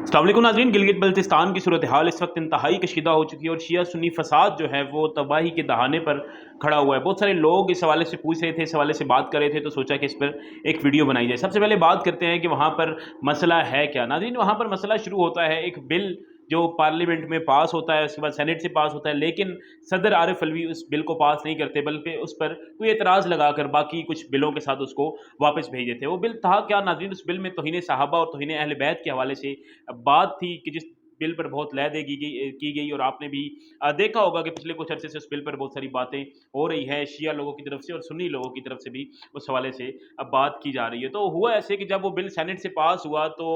अस्सलाम वालेकुम नाज़रीन, गिलगित बल्तिस्तान की सूरत हाल इस वक्त इंतहाई कशीदा हो चुकी है और शिया सुन्नी फसाद जो है वो तबाही के दहाने पर खड़ा हुआ है। बहुत सारे लोग इस हवाले से पूछ रहे थे, इस हवाले से बात कर रहे थे, तो सोचा कि इस पर एक वीडियो बनाई जाए। सबसे पहले बात करते हैं कि वहाँ पर मसला है क्या। नाज़रीन, वहाँ पर मसला शुरू होता है एक बिल जो पार्लियामेंट में पास होता है, उसके बाद सेनेट से पास होता है, लेकिन सदर आरिफ अलवी उस बिल को पास नहीं करते, बल्कि उस पर कोई एतराज़ लगाकर बाकी कुछ बिलों के साथ उसको वापस भेज देते हैं। वो बिल था क्या नाज़रीन? उस बिल में तौहीन सहाबा और तौहीन अहले बैत के हवाले से बात थी कि जिस बिल पर बहुत लय दे की गई और आपने भी देखा होगा कि पिछले कुछ अरसे से उस बिल पर बहुत सारी बातें हो रही है, शिया लोगों की तरफ से और सुन्नी लोगों की तरफ से भी उस हवाले से अब बात की जा रही है। तो हुआ ऐसे कि जब वो बिल सेनेट से पास हुआ तो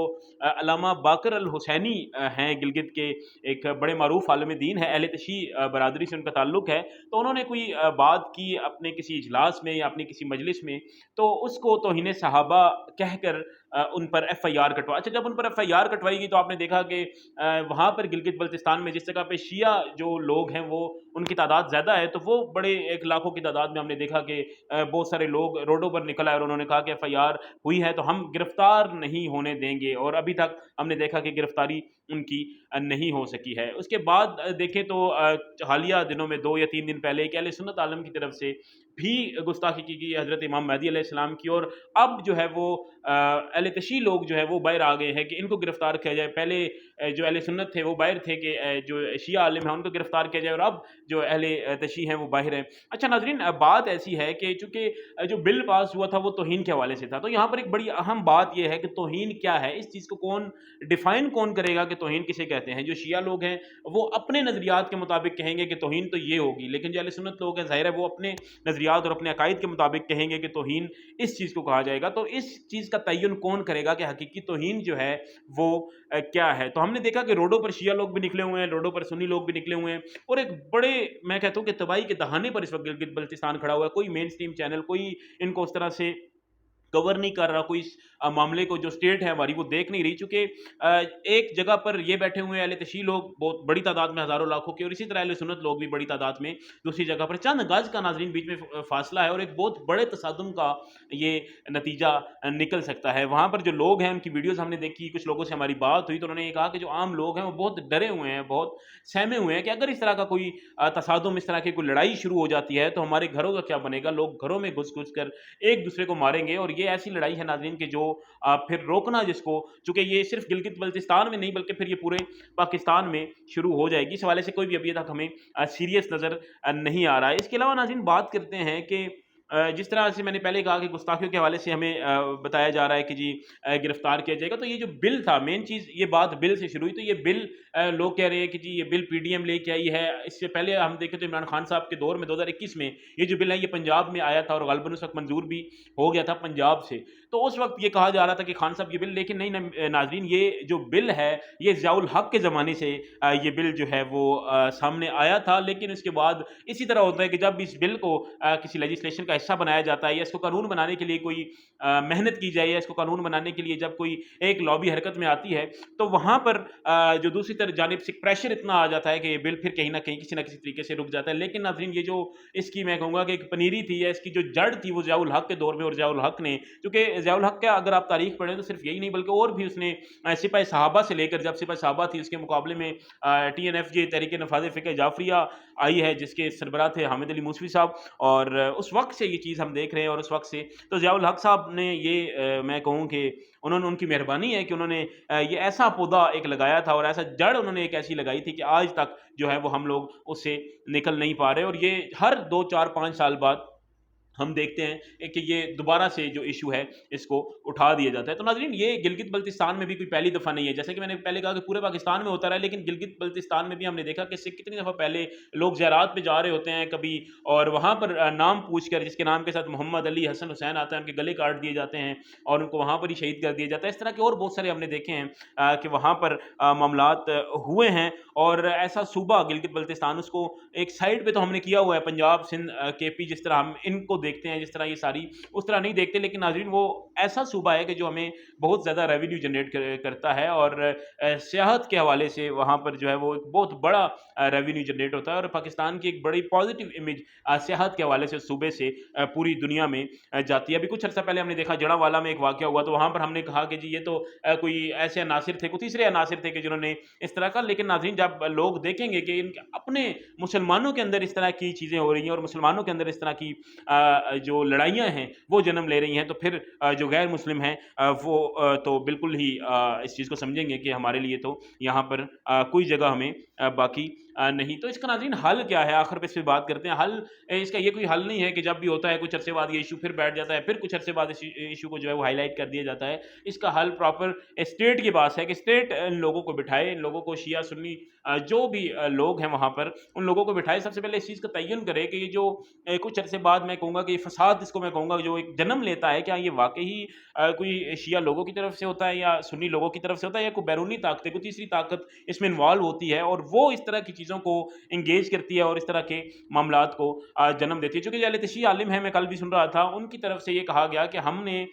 अल्लामा बाकर अल हुसैनी हैं गिलगित के, एक बड़े मारूफ आलिम दीन है, अहले तशी बरादरी से उनका ताल्लुक है। तो उन्होंने कोई बात की अपने किसी इजलास में या अपनी किसी मजलिस में, तो उसको तौहीन सहाबा कहकर उन पर एफआईआर कटवा अच्छा जब उन पर एफआईआर कटवाई गई तो आपने देखा कि वहाँ पर गिलगित बल्तिस्तान में जिस जगह पे शिया जो लोग हैं वो उनकी तादाद ज़्यादा है, तो वो बड़े एक लाखों की तादाद में हमने देखा कि बहुत सारे लोग रोडों पर निकल आए और उन्होंने कहा कि एफआईआर हुई है तो हम गिरफ्तार नहीं होने देंगे, और अभी तक हमने देखा कि गिरफ्तारी उनकी नहीं हो सकी है। उसके बाद देखें तो हालिया दिनों में 2 या 3 दिन पहले एक अहले सुन्नत आलम की तरफ से भी गुस्ताखी की गई हज़रत इमाम महदी अलैहिस्सलाम की, और अब जो है वो अहले तशी लोग जो है वो बाहर आ गए हैं कि इनको गिरफ्तार किया जाए। पहले जो अहले सुन्नत थे वो बाहर थे कि जो शिया आलिम है उनको गिरफ्तार किया जाए, और अब जो अहले तशी हैं वो बाहर हैं। अच्छा नाज़रीन, बात ऐसी है कि चूँकि जो बिल पास हुआ था वो तौहीन के हवाले से था, तो यहाँ पर एक बड़ी अहम बात ये है कि तौहीन क्या है? इस चीज़ को कौन करेगा कि तौहीन किसे कहते हैं? जो शिया लोग हैं वो अपने नज़रियात के मुताबिक कहेंगे कि तौहीन तो ये होगी, लेकिन जो अहले सुन्नत लोग हैं ज़ाहिर है वो अपने नज़रियात और अपने अकायद के मुताबिक कहेंगे कि तौहीन इस चीज़ को कहा जाएगा। तो इस चीज़ का तय्युन कौन करेगा कि हकीकी तौहीन जो है वो क्या है? तो हमने देखा कि रोडों पर शिया लोग भी निकले हुए हैं, रोडों पर सुन्नी लोग भी निकले हुए हैं, और एक बड़े, मैं कहता हूँ कि तबाही के दहाने पर इस वक़्त गिलगित बल्तिस्तान खड़ा हुआ है। कोई मेन स्ट्रीम चैनल, कोई इनको उस तरह से कवर नहीं कर रहा, कोई इस मामले को, जो स्टेट है हमारी वो देख नहीं रही, चूँकि एक जगह पर ये बैठे हुए हैं अहले तशी लोग बहुत बड़ी तादाद में, हज़ारों लाखों के, और इसी तरह अहले सुन्नत लोग भी बड़ी तादाद में दूसरी जगह पर। चंद गज का नाज़रीन बीच में फ़ासला है और एक बहुत बड़े तसादुम का ये नतीजा निकल सकता है। वहाँ पर जो लोग हैं उनकी वीडियोज़ हमने देखी, कुछ लोगों से हमारी बात हुई तो उन्होंने ये कहा कि जो आम लोग हैं वो बहुत डरे हुए हैं, बहुत सहमे हुए हैं कि अगर इस तरह का कोई तसादुम, इस तरह की कोई लड़ाई शुरू हो जाती है तो हमारे घरों का क्या बनेगा? लोग घरों में घुस-घुस कर एक दूसरे को मारेंगे, और ये ऐसी लड़ाई है नाज़रीन कि जो फिर रोकना जिसको, चूँकि ये सिर्फ़ गिलगित बल्तिस्तान में नहीं बल्कि फिर ये पूरे पाकिस्तान में शुरू हो जाएगी। इस हवाले से कोई भी अभी तक हमें सीरियस नज़र नहीं आ रहा है। इसके अलावा नाज़रीन बात करते हैं कि जिस तरह से मैंने पहले कहा कि गुस्ताखियों के हवाले से हमें बताया जा रहा है कि जी गिरफ्तार किया जाएगा। तो ये जो बिल था, मेन चीज़ ये बात बिल से शुरू हुई। तो ये बिल लोग कह रहे हैं कि जी ये बिल पीडीएम लेके आई है। इससे पहले हम देखें तो इमरान खान साहब के दौर में 2021 में ये जो बिल है ये पंजाब में आया था और ग़ालिबन उस वक़्त मंज़ूर भी हो गया था पंजाब से। तो उस वक़्त ये कहा जा रहा था कि खान साहब ये बिल, लेकिन नहीं नाज़रीन, ये जो बिल है ये ज़ियाउल हक़ के ज़माने से ये बिल जो है वो सामने आया था। लेकिन उसके बाद इसी तरह होता है कि जब इस बिल को किसी लेजिस्लेशन का हिस्सा बनाया जाता है या इसको कानून बनाने के लिए कोई मेहनत की जाए, या इसको कानून बनाने के लिए जब कोई एक लॉबी हरकत में आती है, तो वहाँ पर जो दूसरी तरफ जानिब से प्रेशर इतना आ जाता है कि ये बिल फिर कहीं न कहीं किसी न किसी तरीके से रुक जाता है। लेकिन नाज़रीन, ये जो इसकी मैं कहूँगा कि एक पनीरी थी या इसकी जो जड़ थी वो ज़ियाउल हक़ के दौर में, और ज़ियाउल हक़ ने, क्योंकि ज़ियाउल हक़ का अगर आप तारीख़ पढ़ें तो सिर्फ़ यही नहीं बल्कि और भी उसने सिपाही साहबा से लेकर, जब सिपाही साहबा थी उसके मुकाबले में टीएनएफ ये तहरीक नफ़ाज़ फ़िक़्ह जाफ़रिया आई है जिसके सरबराह थे हामिद अली मूसवी साहब, और उस वक़्त से ये चीज़ हम देख रहे हैं। और उस वक़्त से तो ज़ियाउल हक़ साहब ने ये मैं कहूँ कि उन्होंने, उनकी मेहरबानी है कि उन्होंने ये ऐसा पौधा एक लगाया था और ऐसा जड़ उन्होंने एक ऐसी लगाई थी कि आज तक जो है वो हम लोग उससे निकल नहीं पा रहे, और ये हर 2, 4, 5 साल बाद हम देखते हैं कि ये दोबारा से जो इशू है इसको उठा दिया जाता है। तो नाज़रीन, ये गिलगित बल्तिस्तान में भी कोई पहली दफ़ा नहीं है। जैसे कि मैंने पहले कहा कि पूरे पाकिस्तान में होता रहा है, लेकिन गिलगित बल्तिस्तान में भी हमने देखा कि इससे कितनी दफ़ा पहले लोग ज़ियारत पे जा रहे होते हैं कभी, और वहाँ पर नाम पूछकर जिसके नाम के साथ मोहम्मद अली, हसन, हुसैन आता है, उनके गले काट दिए जाते हैं और उनको वहाँ पर ही शहीद कर दिया जाता है। इस तरह के और बहुत सारे हमने देखे हैं कि वहाँ पर मामलात हुए हैं, और ऐसा सूबा गिलगित बल्तिस्तान, उसको एक साइड पे तो हमने किया हुआ है पंजाब, सिंध, केपी, जिस तरह हम इनको देखते हैं जिस तरह ये सारी, उस तरह नहीं देखते। लेकिन नाज़रीन वो ऐसा सूबा है कि जो हमें बहुत ज़्यादा रेवेन्यू जनरेट करता है, और सियाहत के हवाले से वहाँ पर जो है वो एक बहुत बड़ा रेवेन्यू जनरेट होता है, और पाकिस्तान की एक बड़ी पॉजिटिव इमेज सियाहत के हवाले से सूबे से पूरी दुनिया में जाती है। अभी कुछ अर्सा पहले हमने देखा जड़ांवाला में एक वाक़या हुआ, तो वहाँ पर हमने कहा कि जी ये तो कोई ऐसे अनासिर थे, कोई तीसरे अनासिर थे कि जिन्होंने इस तरह का। लेकिन नाज़रीन जब लोग देखेंगे कि इनके अपने मुसलमानों के अंदर इस तरह की चीज़ें हो रही हैं, और मुसलमानों के अंदर इस तरह की जो लड़ाइयाँ हैं वो जन्म ले रही हैं, तो फिर जो गैर मुस्लिम हैं वो तो बिल्कुल ही इस चीज़ को समझेंगे कि हमारे लिए तो यहाँ पर कोई जगह हमें बाकी नहीं। तो इसका नाज़रीन हल क्या है? आखिर पे इस पे बात करते हैं। हल इसका ये कोई हल नहीं है कि जब भी होता है कुछ अरसे बाद ये इश्यू फिर बैठ जाता है, फिर कुछ अरसे बाद इस इश्यू को जो है वो हाइलाइट कर दिया जाता है। इसका हल प्रॉपर स्टेट के पास है कि स्टेट इन लोगों को बिठाए, इन लोगों को शिया सुन्नी जो भी लोग हैं वहाँ पर, उन लोगों को बिठाए। सबसे पहले इस चीज़ का तयन करे कि ये जो कुछ अरसे बाद मैं कहूँगा कि ये फ़साद, इसको मैं कहूँगा जो एक जन्म लेता है, क्या ये वाक़ई ही कोई शिया लोगों की तरफ से होता है, या सुन्नी लोगों की तरफ से होता है, या कोई बैरूनी ताकत, कोई तीसरी ताकत इसमें इन्वॉल्व होती है, और वो इस तरह की चीज़ों को एंगेज करती है और इस तरह के मामलात को जन्म देती है। चूँकि जो तशी आलिम है, मैं कल भी सुन रहा था, उनकी तरफ से ये कहा गया कि हमने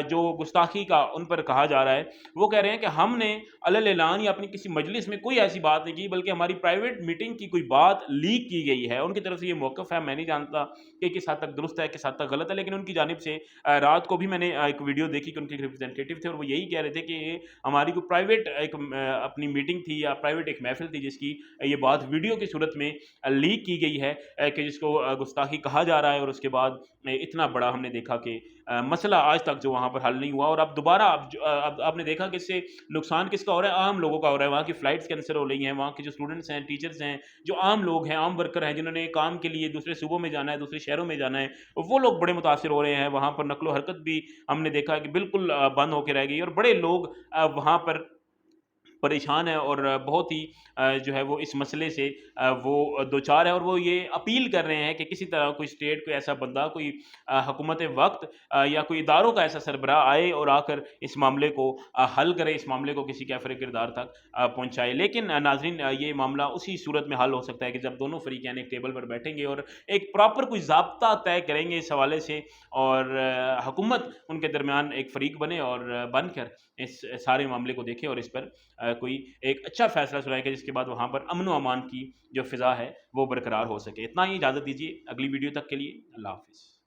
जो गुस्ताखी का उन पर कहा जा रहा है, वो कह रहे हैं कि हमने अलल ऐलान या अपनी किसी मजलिस में कोई ऐसी बात नहीं की, बल्कि हमारी प्राइवेट मीटिंग की कोई बात लीक की गई है। उनकी तरफ से ये मौक़िफ़ है, मैं नहीं जानता कि किस हद तक दुरुस्त है, किस हद तक गलत है, लेकिन उनकी जानिब से रात को भी मैंने एक वीडियो देखी कि उनके एक रिप्रेजेंटेटिव थे, और वो यही कह रहे थे कि ये हमारी कोई प्राइवेट एक अपनी मीटिंग थी, या प्राइवेट एक महफ़िल थी, जिसकी ये बात वीडियो की सूरत में लीक की गई है, कि जिसको गुस्ताखी कहा जा रहा है, और उसके बाद इतना बड़ा हमने देखा कि मसला आज तक जो वहाँ पर हल नहीं हुआ। और अब दोबारा अब आपने देखा कि इससे नुकसान किसका हो रहा है? आम लोगों का हो रहा है। वहाँ की फ़्लाइट्स कैंसल हो रही हैं, वहाँ के जो स्टूडेंट्स हैं, टीचर्स हैं, जो आम लोग हैं, आम वर्कर हैं, जिन्होंने काम के लिए दूसरे सूबों में जाना है, दूसरे शहरों में जाना है, वो लोग बड़े मुतासिर हो रहे हैं। वहाँ पर नक़्ल-ओ-हरकत भी हमने देखा है कि बिल्कुल बंद होके रह गई, और बड़े लोग वहाँ पर परेशान है, और बहुत ही जो है वो इस मसले से वो दो चार है, और वो ये अपील कर रहे हैं कि किसी तरह कोई स्टेट, कोई ऐसा बंदा, कोई हुकूमत वक्त या कोई इदारों का ऐसा सरबराह आए और आकर इस मामले को हल करे, इस मामले को किसी कैफरे किरदार तक पहुँचाए। लेकिन नाजरीन ये मामला उसी सूरत में हल हो सकता है कि जब दोनों फ़रीक़ैन एक टेबल पर बैठेंगे और एक प्रॉपर कोई ज़ाब्ता तय करेंगे इस हवाले से, और हुकूमत उनके दरमियान एक फ़रीक बने और बनकर इस सारे मामले को देखे, और इस पर कोई एक अच्छा फ़ैसला सुनाएगा, जिसके बाद वहाँ पर अमन व अमान की जो फ़िज़ा है वो बरकरार हो सके। इतना ही, इजाज़त दीजिए अगली वीडियो तक के लिए। अल्लाह हाफ़िज़।